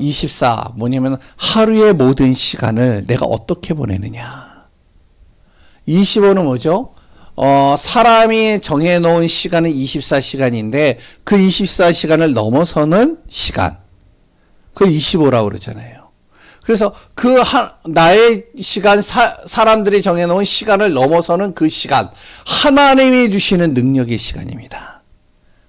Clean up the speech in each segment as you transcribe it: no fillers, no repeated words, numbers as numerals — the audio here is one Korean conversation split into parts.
24 뭐냐면 하루의 모든 시간을 내가 어떻게 보내느냐. 25는 뭐죠? 사람이 정해놓은 시간은 24시간인데 그 24시간을 넘어서는 시간. 그걸 25라고 그러잖아요. 그래서 나의 시간, 사람들이 정해놓은 시간을 넘어서는 그 시간, 하나님이 주시는 능력의 시간입니다.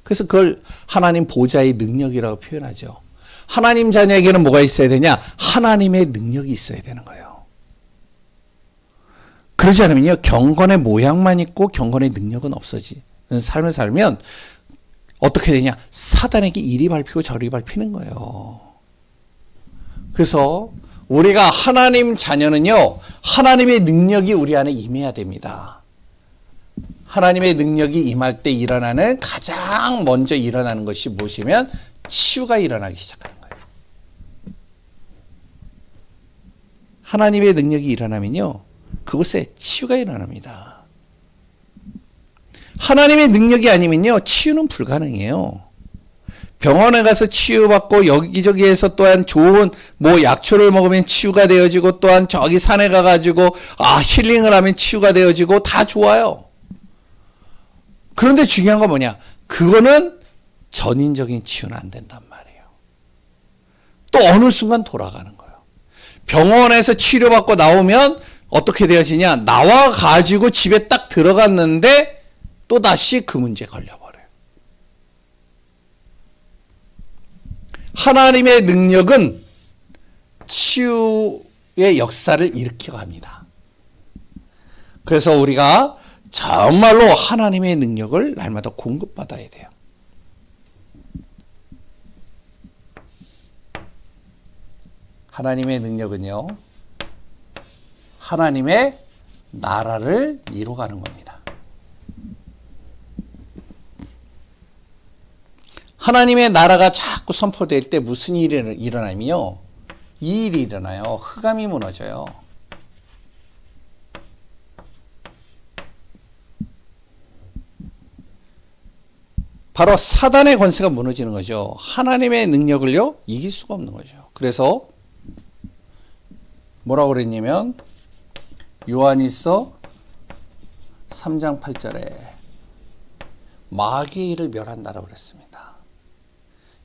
그래서 그걸 하나님 보좌의 능력이라고 표현하죠. 하나님 자녀에게는 뭐가 있어야 되냐? 하나님의 능력이 있어야 되는 거예요. 그러지 않으면요, 경건의 모양만 있고 경건의 능력은 없어지는 삶을 살면 어떻게 되냐? 사단에게 이리 밟히고 저리 밟히는 거예요. 그래서 우리가 하나님 자녀는요, 하나님의 능력이 우리 안에 임해야 됩니다. 하나님의 능력이 임할 때 일어나는 가장 먼저 일어나는 것이 무엇이면 치유가 일어나기 시작하는 거예요. 하나님의 능력이 일어나면요, 그곳에 치유가 일어납니다. 하나님의 능력이 아니면요, 치유는 불가능해요. 병원에 가서 치유받고 여기저기에서 또한 좋은 약초를 먹으면 치유가 되어지고 또한 저기 산에 가가지고 힐링을 하면 치유가 되어지고 다 좋아요. 그런데 중요한 건 뭐냐? 그거는 전인적인 치유는 안 된단 말이에요. 또 어느 순간 돌아가는 거예요. 병원에서 치료받고 나오면 어떻게 되어지냐? 나와 가지고 집에 딱 들어갔는데 또다시 그 문제에 걸려버려요. 하나님의 능력은 치유의 역사를 일으켜 갑니다. 그래서 우리가 정말로 하나님의 능력을 날마다 공급받아야 돼요. 하나님의 능력은요, 하나님의 나라를 이루어가는 겁니다. 하나님의 나라가 자꾸 선포될 때 무슨 일이 일어나면요, 이 일이 일어나요. 흑암이 무너져요. 바로 사단의 권세가 무너지는 거죠. 하나님의 능력을요, 이길 수가 없는 거죠. 그래서 뭐라고 그랬냐면 요한일서 3장 8절에 마귀의 일을 멸한다라고 그랬습니다.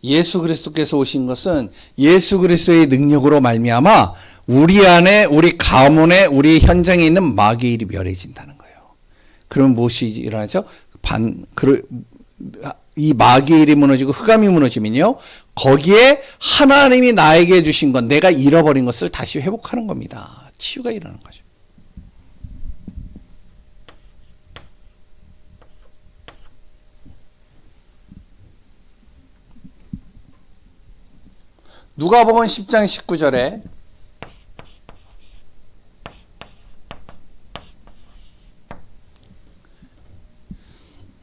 예수 그리스도께서 오신 것은 예수 그리스도의 능력으로 말미암아 우리 안에, 우리 가문에, 우리 현장에 있는 마귀의 일이 멸해진다는 거예요. 그럼 무엇이 일어나죠? 이 마귀의 일이 무너지고 흑암이 무너지면요, 거기에 하나님이 나에게 주신 것, 내가 잃어버린 것을 다시 회복하는 겁니다. 치유가 일어나는 거죠. 누가복음 10장 19절에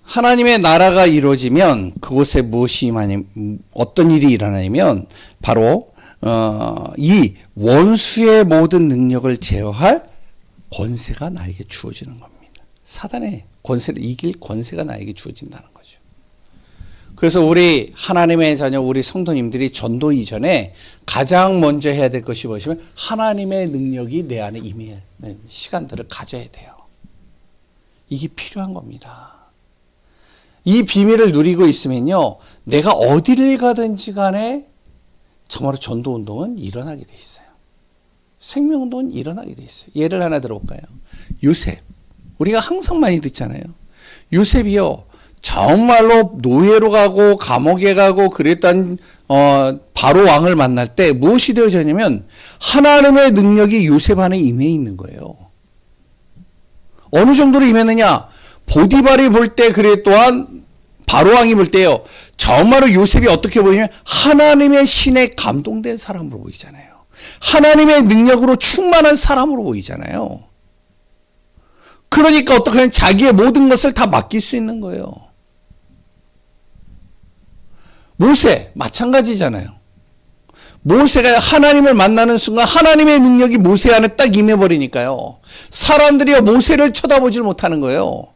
하나님의 나라가 이루어지면 그곳에 무엇이 어떤 일이 일어나냐면 바로 이 원수의 모든 능력을 제어할 권세가 나에게 주어지는 겁니다. 사단의 권세를 이길 권세가 나에게 주어진다는 거죠. 그래서 우리 하나님의 자녀, 우리 성도님들이 전도 이전에 가장 먼저 해야 될 것이 무엇이면 하나님의 능력이 내 안에 임하는 시간들을 가져야 돼요. 이게 필요한 겁니다. 이 비밀을 누리고 있으면요, 내가 어디를 가든지 간에 정말로 전도운동은 일어나게 돼 있어요. 생명운동은 일어나게 돼 있어요. 예를 하나 들어볼까요? 요셉. 우리가 항상 많이 듣잖아요. 요셉이요, 정말로 노예로 가고 감옥에 가고 그랬던 바로 왕을 만날 때 무엇이 되어졌냐면 하나님의 능력이 요셉 안에 임해 있는 거예요. 어느 정도로 임했느냐? 보디발이 볼 때 그래 또한 바로 왕이 볼 때요, 정말로 요셉이 어떻게 보이냐면 하나님의 신에 감동된 사람으로 보이잖아요. 하나님의 능력으로 충만한 사람으로 보이잖아요. 그러니까 어떻게 하면 자기의 모든 것을 다 맡길 수 있는 거예요. 모세 마찬가지잖아요. 모세가 하나님을 만나는 순간 하나님의 능력이 모세 안에 딱 임해버리니까요, 사람들이 모세를 쳐다보질 못하는 거예요.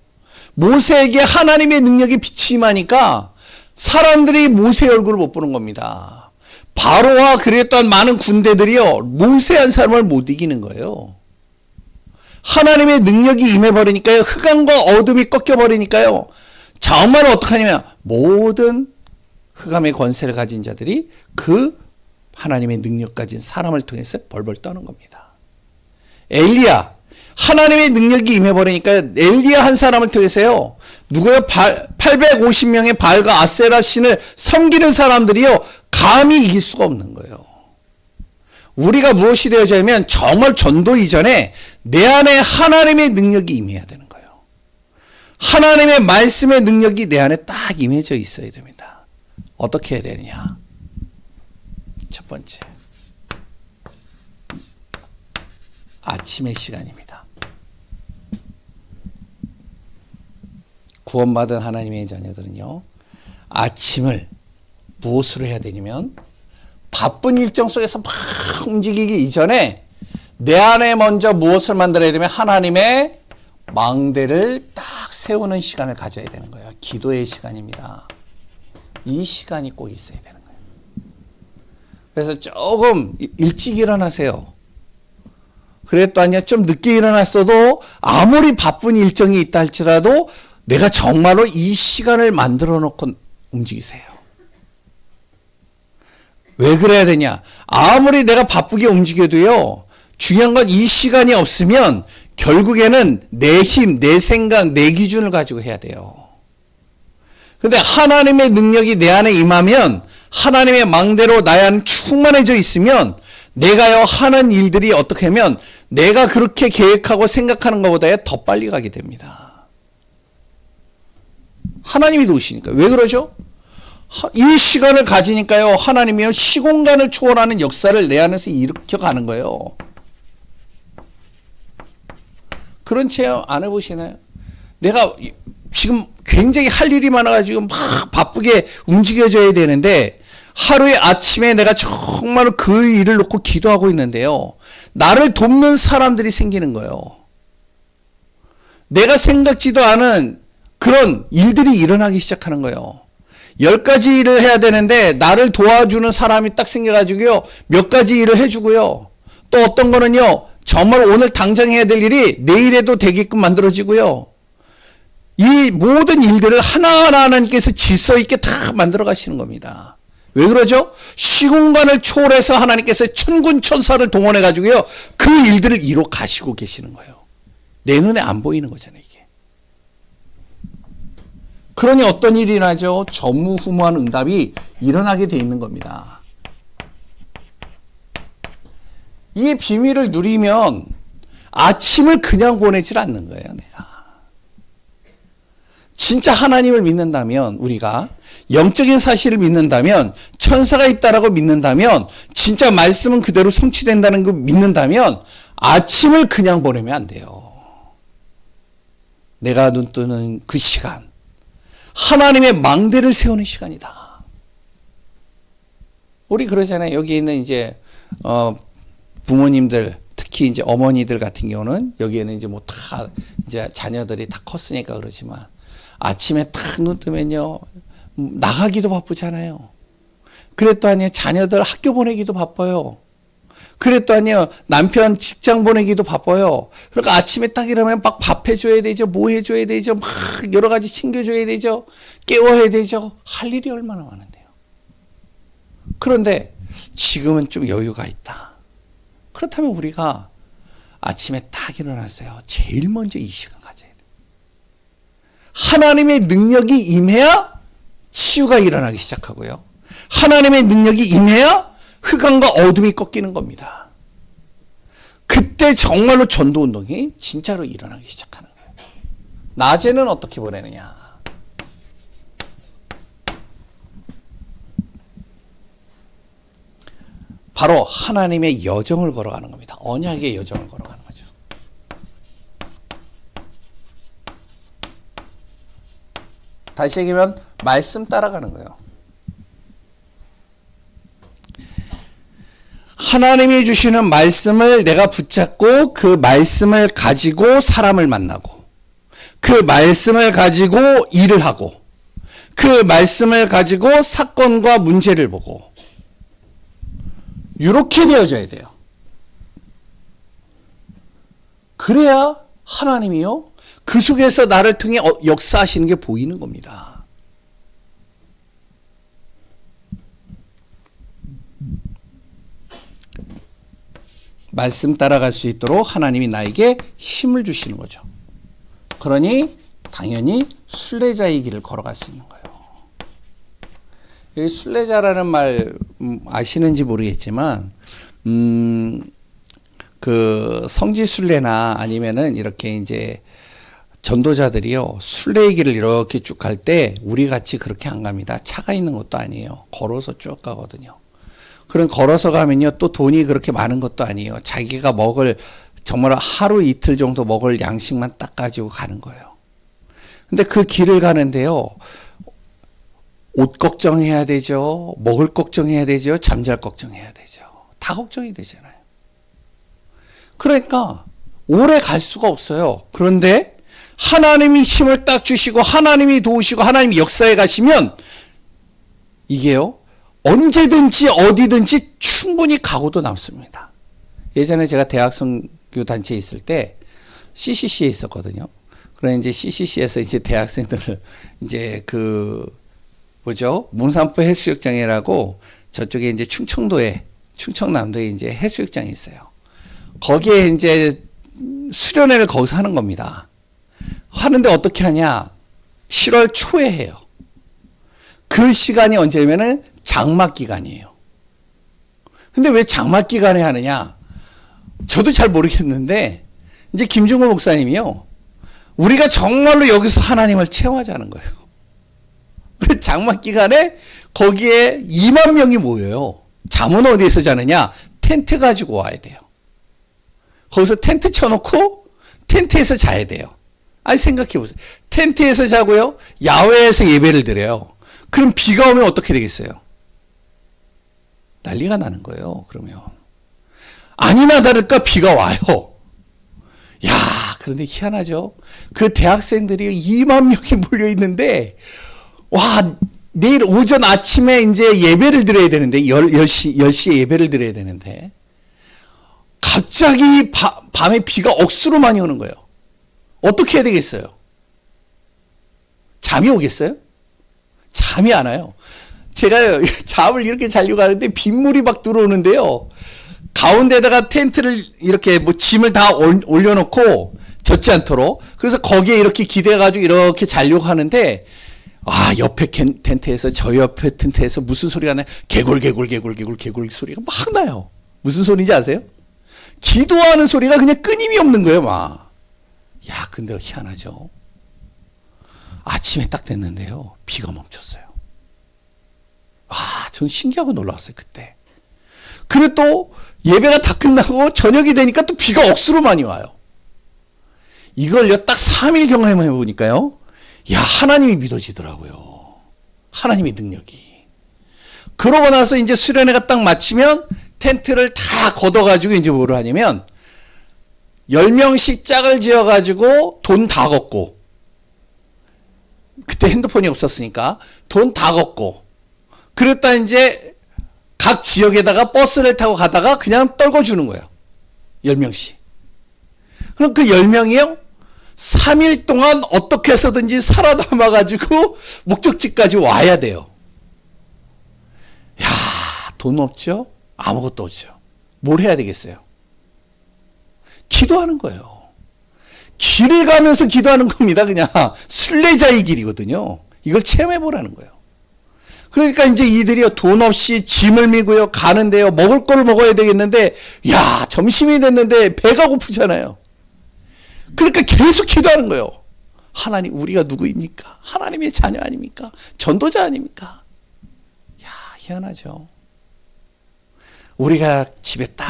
모세에게 하나님의 능력이 빛이 임하니까 사람들이 모세의 얼굴을 못 보는 겁니다. 바로와 그랬던 많은 군대들이요, 모세 한 사람을 못 이기는 거예요. 하나님의 능력이 임해버리니까요, 흑암과 어둠이 꺾여버리니까요, 정말 어떡하냐면 모든 흑암의 권세를 가진 자들이 그 하나님의 능력 가진 사람을 통해서 벌벌 떠는 겁니다. 엘리야, 하나님의 능력이 임해버리니까 엘리야 한 사람을 통해서요, 누구요? 850명의 바알과 아세라 신을 섬기는 사람들이요, 감히 이길 수가 없는 거예요. 우리가 무엇이 되어져야 하면 정말 전도 이전에 내 안에 하나님의 능력이 임해야 되는 거예요. 하나님의 말씀의 능력이 내 안에 딱 임해져 있어야 됩니다. 어떻게 해야 되느냐? 첫 번째, 아침의 시간입니다. 구원받은 하나님의 자녀들은요, 아침을 무엇으로 해야 되냐면, 바쁜 일정 속에서 막 움직이기 이전에 내 안에 먼저 무엇을 만들어야 되면 하나님의 망대를 딱 세우는 시간을 가져야 되는 거예요. 기도의 시간입니다. 이 시간이 꼭 있어야 되는 거예요. 그래서 조금 일찍 일어나세요. 그랬도 아니야, 좀 늦게 일어났어도 아무리 바쁜 일정이 있다 할지라도 내가 정말로 이 시간을 만들어 놓고 움직이세요. 왜 그래야 되냐? 아무리 내가 바쁘게 움직여도요, 중요한 건 이 시간이 없으면 결국에는 내 힘, 내 생각, 내 기준을 가지고 해야 돼요. 근데 하나님의 능력이 내 안에 임하면, 하나님의 망대로 나의 안에 충만해져 있으면 내가요 하는 일들이 어떻게 하면 내가 그렇게 계획하고 생각하는 것보다 더 빨리 가게 됩니다. 하나님이 도우시니까. 왜 그러죠? 이 시간을 가지니까요, 하나님이요 시공간을 초월하는 역사를 내 안에서 일으켜가는 거예요. 그런 체험 안 해보시나요? 내가 지금 굉장히 할 일이 많아가지고 막 바쁘게 움직여져야 되는데, 하루에 아침에 내가 정말 그 일을 놓고 기도하고 있는데요, 나를 돕는 사람들이 생기는 거예요. 내가 생각지도 않은 그런 일들이 일어나기 시작하는 거예요. 10가지 일을 해야 되는데 나를 도와주는 사람이 딱 생겨가지고요, 몇 가지 일을 해주고요, 또 어떤 거는요, 정말 오늘 당장 해야 될 일이 내일에도 되게끔 만들어지고요, 이 모든 일들을 하나하나 하나님께서 질서 있게 다 만들어 가시는 겁니다. 왜 그러죠? 시공간을 초월해서 하나님께서 천군 천사를 동원해 가지고요, 그 일들을 이뤄 가시고 계시는 거예요. 내 눈에 안 보이는 거잖아요, 이게. 그러니 어떤 일이 일어나죠? 전무후무한 응답이 일어나게 돼 있는 겁니다. 이 비밀을 누리면 아침을 그냥 보내질 않는 거예요, 내가. 진짜 하나님을 믿는다면, 우리가 영적인 사실을 믿는다면, 천사가 있다라고 믿는다면, 진짜 말씀은 그대로 성취된다는 거 믿는다면 아침을 그냥 보내면 안 돼요. 내가 눈 뜨는 그 시간, 하나님의 망대를 세우는 시간이다. 우리 그러잖아요. 여기 있는 이제 부모님들, 특히 이제 어머니들 같은 경우는 여기에는 이제 뭐 다 이제 자녀들이 다 컸으니까 그러지만, 아침에 딱 눈 뜨면요, 나가기도 바쁘잖아요. 그랬도 아니에요, 자녀들 학교 보내기도 바빠요. 그랬도 아니에요, 남편 직장 보내기도 바빠요. 그러니까 아침에 딱 일어나면 막 밥 해줘야 되죠, 뭐 해줘야 되죠, 막 여러 가지 챙겨줘야 되죠, 깨워야 되죠. 할 일이 얼마나 많은데요. 그런데 지금은 좀 여유가 있다. 그렇다면 우리가 아침에 딱 일어났어요, 제일 먼저 이 시간 가져야 돼요. 하나님의 능력이 임해야 치유가 일어나기 시작하고요, 하나님의 능력이 임해야 흑암과 어둠이 꺾이는 겁니다. 그때 정말로 전도운동이 진짜로 일어나기 시작하는 거예요. 낮에는 어떻게 보내느냐? 바로 하나님의 여정을 걸어가는 겁니다. 언약의 여정을 걸어가는 거죠. 다시 얘기하면 말씀 따라가는 거예요. 하나님이 주시는 말씀을 내가 붙잡고 그 말씀을 가지고 사람을 만나고, 그 말씀을 가지고 일을 하고, 그 말씀을 가지고 사건과 문제를 보고, 이렇게 되어져야 돼요. 그래야 하나님이요, 그 속에서 나를 통해 역사하시는 게 보이는 겁니다. 말씀 따라갈 수 있도록 하나님이 나에게 힘을 주시는 거죠. 그러니 당연히 순례자의 길을 걸어갈 수 있는 거예요. 여기 순례자라는 말 아시는지 모르겠지만 그 성지 순례나 아니면은 이렇게 이제 전도자들이요, 순례의 길을 이렇게 쭉 갈 때 우리 같이 그렇게 안 갑니다. 차가 있는 것도 아니에요. 걸어서 쭉 가거든요. 그럼 걸어서 가면요, 또 돈이 그렇게 많은 것도 아니에요. 자기가 먹을, 정말 하루 이틀 정도 먹을 양식만 딱 가지고 가는 거예요. 근데 그 길을 가는데요, 옷 걱정해야 되죠. 먹을 걱정해야 되죠. 잠잘 걱정해야 되죠. 다 걱정이 되잖아요. 그러니까 오래 갈 수가 없어요. 그런데 하나님이 힘을 딱 주시고 하나님이 도우시고 하나님이 역사에 가시면 이게요, 언제든지 어디든지 충분히 가고도 남습니다. 예전에 제가 대학선교 단체에 있을 때 CCC에 있었거든요. 그래 이제 CCC에서 이제 대학생들을 이제 그 뭐죠? 문산포 해수욕장이라고 저쪽에 이제 충청남도에 이제 해수욕장이 있어요. 거기에 이제 수련회를 거기서 하는 겁니다. 하는데 어떻게 하냐? 7월 초에 해요. 그 시간이 언제냐면은 장막 기간이에요. 근데 왜 장막 기간에 하느냐? 저도 잘 모르겠는데 이제 김중호 목사님이요, 우리가 정말로 여기서 하나님을 체험하자는 거예요. 그래서 장막 기간에 거기에 2만 명이 모여요. 잠은 어디에서 자느냐? 텐트 가지고 와야 돼요. 거기서 텐트 쳐놓고 텐트에서 자야 돼요. 아니 생각해 보세요. 텐트에서 자고요, 야외에서 예배를 드려요. 그럼 비가 오면 어떻게 되겠어요? 난리가 나는 거예요. 그러면 아니나 다를까 비가 와요. 야, 그런데 희한하죠. 그 대학생들이 2만 명이 몰려 있는데, 와, 내일 오전 아침에 이제 예배를 드려야 되는데, 10시에 예배를 드려야 되는데, 갑자기 밤에 비가 억수로 많이 오는 거예요. 어떻게 해야 되겠어요? 잠이 오겠어요? 잠이 안 와요. 제가 잠을 이렇게 자려고 하는데 빗물이 막 들어오는데요, 가운데다가 텐트를 이렇게 뭐 짐을 다 올려놓고 젖지 않도록, 그래서 거기에 이렇게 기대가지고 이렇게 자려고 하는데, 아, 옆에 텐트에서, 저 옆에 텐트에서 무슨 소리가 나요? 개굴 소리가 막 나요. 무슨 소리인지 아세요? 기도하는 소리가 그냥 끊임이 없는 거예요, 막. 야, 근데 희한하죠. 아침에 딱 됐는데요, 비가 멈췄어요. 와, 전 신기하고 놀라웠어요, 그때. 그리고 또 예배가 다 끝나고 저녁이 되니까 또 비가 억수로 많이 와요. 이걸요, 딱 3일 경험해 보니까요, 야, 하나님이 믿어지더라고요. 하나님의 능력이. 그러고 나서 이제 수련회가 딱 마치면 텐트를 다 걷어가지고 이제 뭐를 하냐면 10명씩 짝을 지어가지고 돈 다 걷고, 그때 핸드폰이 없었으니까 돈 다 걷고, 그랬다 이제 각 지역에다가 버스를 타고 가다가 그냥 떨궈주는 거예요. 10명씩. 그럼 그 10명이요, 3일 동안 어떻게 해서든지 살아남아가지고 목적지까지 와야 돼요. 야, 돈 없죠? 아무것도 없죠. 뭘 해야 되겠어요? 기도하는 거예요. 길을 가면서 기도하는 겁니다. 그냥 순례자의 길이거든요. 이걸 체험해 보라는 거예요. 그러니까 이제 이들이요, 돈 없이 짐을 미고요, 가는데요, 먹을 걸 먹어야 되겠는데, 야, 점심이 됐는데 배가 고프잖아요. 그러니까 계속 기도하는 거예요. 하나님, 우리가 누구입니까? 하나님의 자녀 아닙니까? 전도자 아닙니까? 야, 희한하죠. 우리가 집에 딱,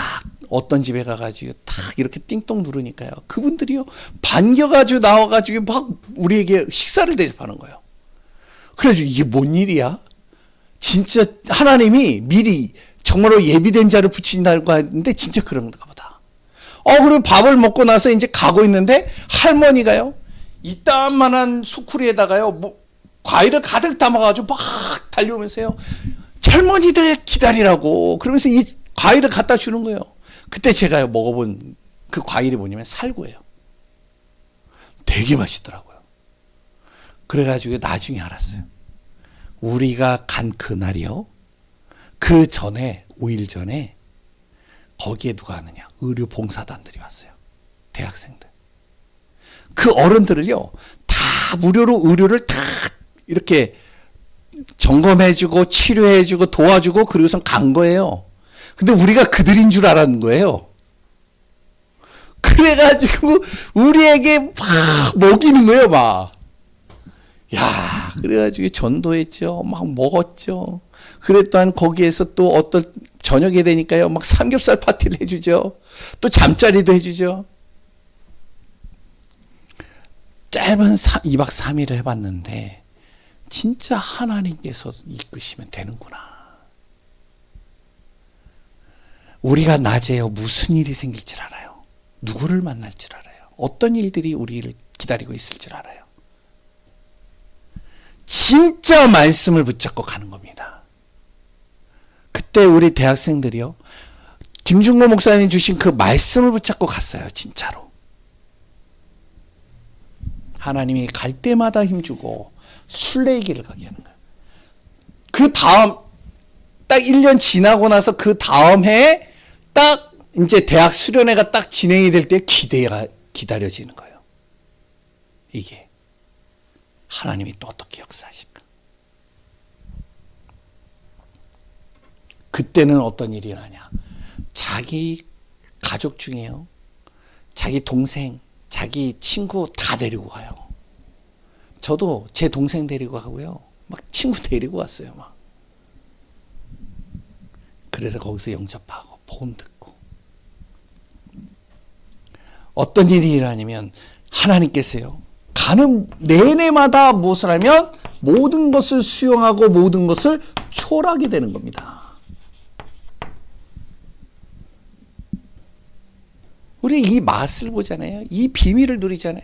어떤 집에 가가지고 딱 이렇게 띵동 누르니까요, 그분들이요, 반겨가지고 나와가지고 막 우리에게 식사를 대접하는 거예요. 그래가지고 이게 뭔 일이야? 진짜 하나님이 미리 정말로 예비된 자를 붙인다고 하는데 진짜 그런가 보다. 그리고 밥을 먹고 나서 이제 가고 있는데 할머니가요, 이따만한 소쿠리에다가요, 뭐 과일을 가득 담아가지고 막 달려오면서요, 젊은이들 기다리라고, 그러면서 이 과일을 갖다 주는 거예요. 그때 제가 먹어본 그 과일이 뭐냐면 살구예요. 되게 맛있더라고요. 그래가지고 나중에 알았어요. 우리가 간 그날이요. 그 전에 5일 전에 거기에 누가 왔느냐. 의료 봉사단들이 왔어요. 대학생들. 그 어른들을요. 다 무료로 의료를 다 이렇게 점검해주고 치료해주고 도와주고 그리고선 간 거예요. 근데 우리가 그들인 줄 알았는 거예요. 그래가지고 우리에게 막 먹이는 거예요, 막. 야, 그래가지고 전도했죠. 막 먹었죠. 그랬더니 거기에서 또 어떤 저녁에 되니까요, 막 삼겹살 파티를 해주죠. 또 잠자리도 해주죠. 짧은 2박 3일을 해봤는데 진짜 하나님께서 이끄시면 되는구나. 우리가 낮에요, 무슨 일이 생길 줄 알아요. 누구를 만날 줄 알아요. 어떤 일들이 우리를 기다리고 있을 줄 알아요. 진짜 말씀을 붙잡고 가는 겁니다. 그때 우리 대학생들이요, 김중모 목사님 주신 그 말씀을 붙잡고 갔어요. 진짜로. 하나님이 갈 때마다 힘주고 순례길을 가게 하는 거예요. 그 다음 딱 1년 지나고 나서 그 다음 해에 딱 이제 대학 수련회가 딱 진행이 될 때 기대가 기다려지는 거예요. 이게 하나님이 또 어떻게 역사하실까? 그때는 어떤 일이 일어나냐? 자기 가족 중에요, 자기 동생, 자기 친구 다 데리고 가요. 저도 제 동생 데리고 가고요, 막 친구 데리고 왔어요, 막. 그래서 거기서 영접하고 복음 듣고. 어떤 일이 일어나냐면 하나님께서요, 가는 내내마다 무엇을 하면 모든 것을 수용하고 모든 것을 초월하게 되는 겁니다. 우리 이 맛을 보잖아요. 이 비밀을 누리잖아요.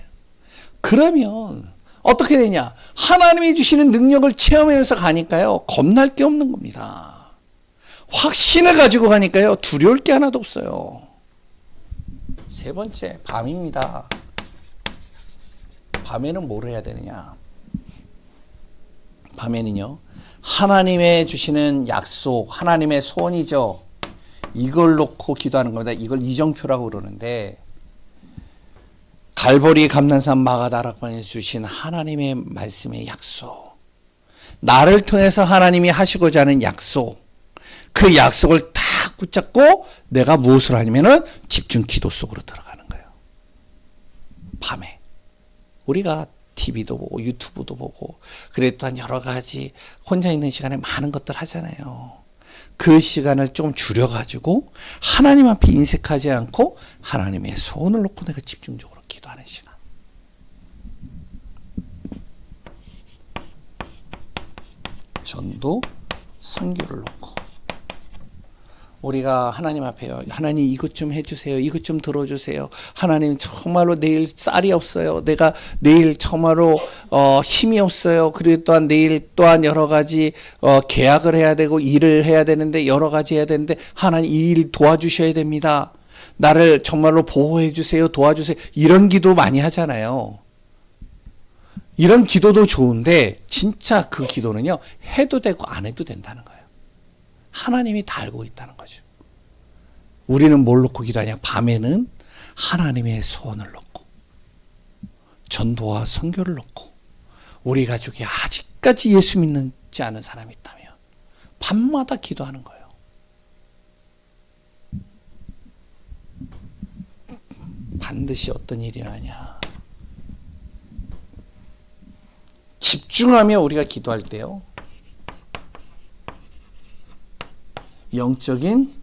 그러면 어떻게 되냐? 하나님이 주시는 능력을 체험하면서 가니까요, 겁날 게 없는 겁니다. 확신을 가지고 가니까요, 두려울 게 하나도 없어요. 세 번째, 밤입니다. 밤에는 뭘 해야 되느냐? 밤에는요, 하나님의 주시는 약속, 하나님의 소원이죠. 이걸 놓고 기도하는 겁니다. 이걸 이정표라고 그러는데, 갈보리 감난산 마가다락방에 주신 하나님의 말씀의 약속, 나를 통해서 하나님이 하시고자 하는 약속, 그 약속을 딱 붙잡고 내가 무엇을 하냐면은 집중 기도 속으로 들어가는 거예요. 밤에 우리가 TV도 보고 유튜브도 보고 그랬던 여러 가지 혼자 있는 시간에 많은 것들 하잖아요. 그 시간을 좀 줄여가지고 하나님 앞에 인색하지 않고 하나님의 소원을 놓고 내가 집중적으로 기도하는 시간. 전도, 선교를 놓고 우리가 하나님 앞에요, 하나님 이것 좀 해주세요, 이것 좀 들어주세요. 하나님 정말로 내일 쌀이 없어요. 내가 내일 정말로 힘이 없어요. 그리고 또한 내일 또한 여러 가지 계약을 해야 되고 일을 해야 되는데 여러 가지 해야 되는데 하나님 이 일 도와주셔야 됩니다. 나를 정말로 보호해 주세요, 도와주세요. 이런 기도 많이 하잖아요. 이런 기도도 좋은데 진짜 그 기도는요, 해도 되고 안 해도 된다는 거예요. 하나님이 다 알고 있다는 거죠. 우리는 뭘 놓고 기도하냐? 밤에는 하나님의 소원을 놓고, 전도와 선교를 놓고, 우리 가족이 아직까지 예수 믿지 않은 사람이 있다면 밤마다 기도하는 거예요. 반드시 어떤 일이 일어나냐? 집중하며 우리가 기도할 때요, 영적인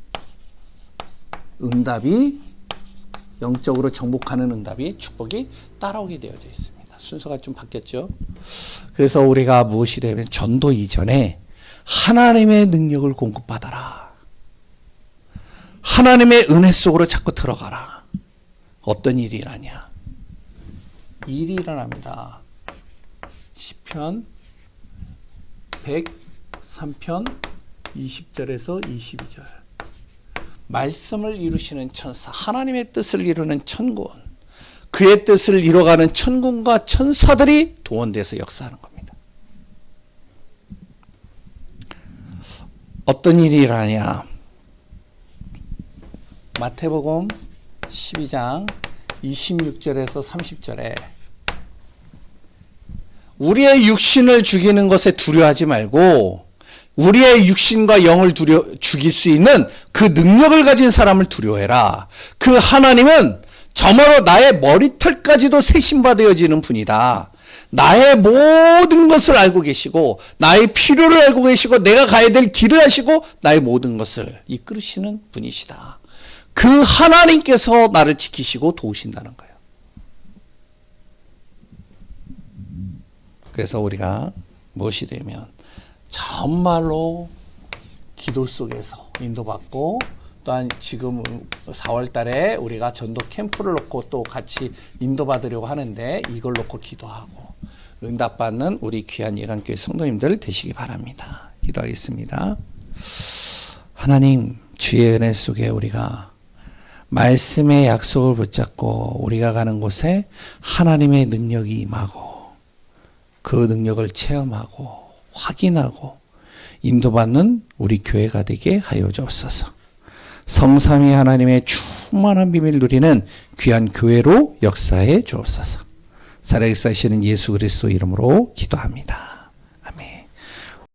응답이, 영적으로 정복하는 응답이, 축복이 따라오게 되어져 있습니다. 순서가 좀 바뀌었죠. 그래서 우리가 무엇이 되면 전도 이전에 하나님의 능력을 공급받아라. 하나님의 은혜 속으로 자꾸 들어가라. 어떤 일이 일어나냐? 일이 일어납니다. 시편 103편 20절에서 22절. 말씀을 이루시는 천사, 하나님의 뜻을 이루는 천군, 그의 뜻을 이뤄가는 천군과 천사들이 동원돼서 역사하는 겁니다. 어떤 일이 일어나냐? 마태복음 12장 26절에서 30절에 우리의 육신을 죽이는 것에 두려워하지 말고 우리의 육신과 영을 죽일 수 있는 그 능력을 가진 사람을 두려워해라. 그 하나님은 저마로 나의 머리털까지도 세심받아여지는 분이다. 나의 모든 것을 알고 계시고 나의 필요를 알고 계시고 내가 가야 될 길을 아시고 나의 모든 것을 이끌으시는 분이시다. 그 하나님께서 나를 지키시고 도우신다는 거예요. 그래서 우리가 무엇이 되면 정말로 기도 속에서 인도받고 또한 지금 4월 달에 우리가 전도 캠프를 놓고 또 같이 인도받으려고 하는데 이걸 놓고 기도하고 응답받는 우리 귀한 예강교회 성도님들 되시기 바랍니다. 기도하겠습니다. 하나님, 주의 은혜 속에 우리가 말씀의 약속을 붙잡고 우리가 가는 곳에 하나님의 능력이 임하고 그 능력을 체험하고 확인하고 인도받는 우리 교회가 되게 하여 주옵소서. 성삼위 하나님의 충만한 비밀 누리는 귀한 교회로 역사해 주옵소서. 살아계시는 예수 그리스도 이름으로 기도합니다.